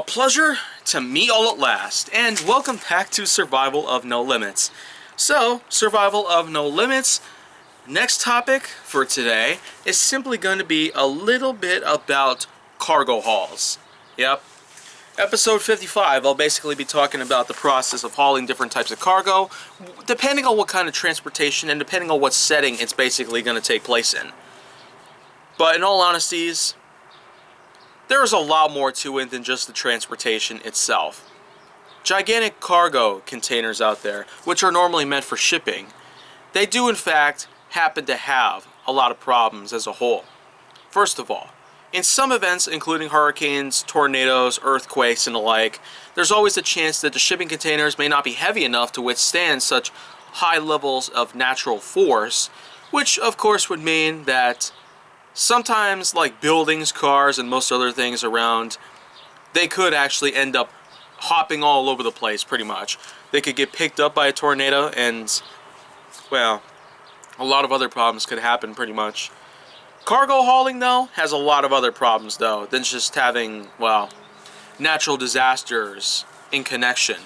pleasure to meet all at last, and welcome back to Survival of No Limits. So, Survival of No Limits, next topic for today is simply going to be a little bit about cargo hauls. Yep. Episode 55, I'll basically be talking about the process of hauling different types of cargo, depending on what kind of transportation and depending on what setting it's basically going to take place in. But in all honesties, there is a lot more to it than just the transportation itself. Gigantic cargo containers out there, which are normally meant for shipping, they do in fact happen to have a lot of problems as a whole. First of all, in some events, including hurricanes, tornadoes, earthquakes, and the like, there's always a chance that the shipping containers may not be heavy enough to withstand such high levels of natural force, which of course would mean that sometimes, like buildings, cars, and most other things around, they could actually end up hopping all over the place, pretty much. They could get picked up by a tornado, and, well, a lot of other problems could happen, pretty much. Cargo hauling, though, has a lot of other problems, though, than just having, well, natural disasters in connection.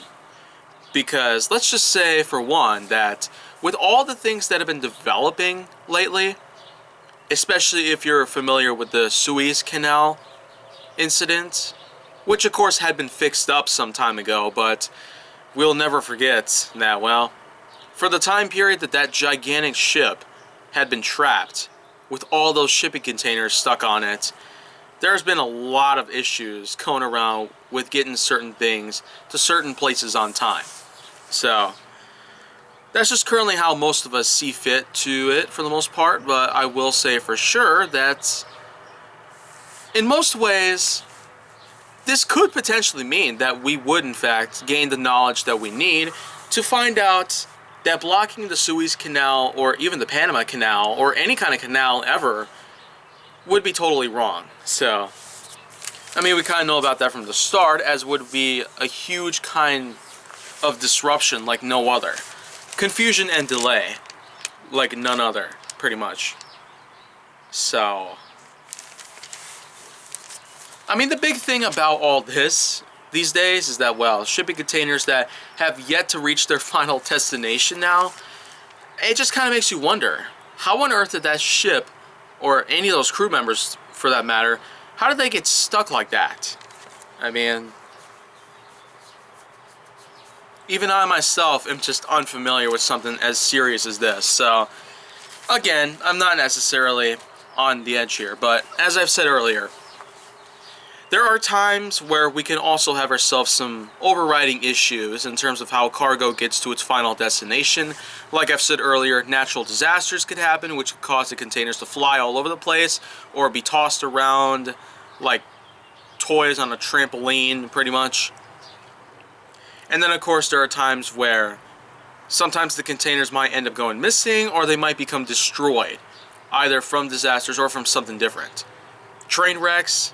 Because, let's just say, for one, that with all the things that have been developing lately, especially if you're familiar with the Suez Canal incident, which of course had been fixed up some time ago, but we'll never forget that, well, for the time period that that gigantic ship had been trapped, with all those shipping containers stuck on it, there's been a lot of issues going around with getting certain things to certain places on time. So that's just currently how most of us see fit to it for the most part, but I will say for sure that in most ways this could potentially mean that we would in fact gain the knowledge that we need to find out that blocking the Suez Canal or even the Panama Canal or any kind of canal ever would be totally wrong. So, I mean, we kind of know about that from the start, as would be a huge kind of disruption like no other. Confusion and delay like none other, pretty much. So, I mean, the big thing about all this these days is that, well, shipping containers that have yet to reach their final destination now, it just kind of makes you wonder, how on earth did that ship, or any of those crew members for that matter, how did they get stuck like that? I mean, even I myself am just unfamiliar with something as serious as this. So, again, I'm not necessarily on the edge here, but as I've said earlier, there are times where we can also have ourselves some overriding issues in terms of how cargo gets to its final destination. Like I've said earlier, natural disasters could happen, which could cause the containers to fly all over the place or be tossed around like toys on a trampoline, pretty much. And then, of course, there are times where sometimes the containers might end up going missing or they might become destroyed, either from disasters or from something different. Train wrecks,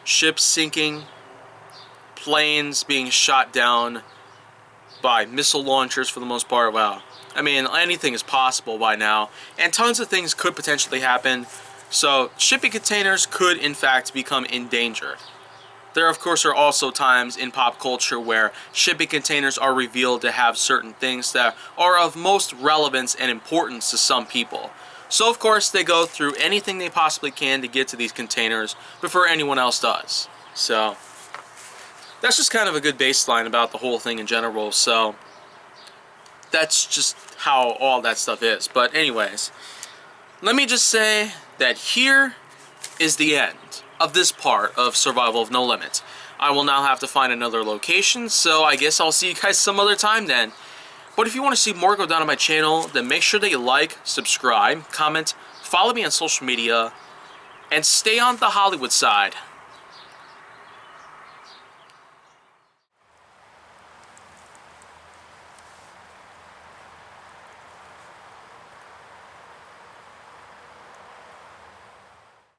ships sinking, planes being shot down by missile launchers for the most part. Well, I mean, anything is possible by now, and tons of things could potentially happen, so shipping containers could in fact become in danger. There, of course, are also times in pop culture where shipping containers are revealed to have certain things that are of most relevance and importance to some people. So, of course, they go through anything they possibly can to get to these containers before anyone else does. So, that's just kind of a good baseline about the whole thing in general. So, that's just how all that stuff is. But anyways, let me just say that here is the end of this part of Survival of No Limits. I will now have to find another location, so I guess I'll see you guys some other time then. But if you want to see more go down on my channel, then make sure that you like, subscribe, comment, follow me on social media, and stay on the Hollywood side.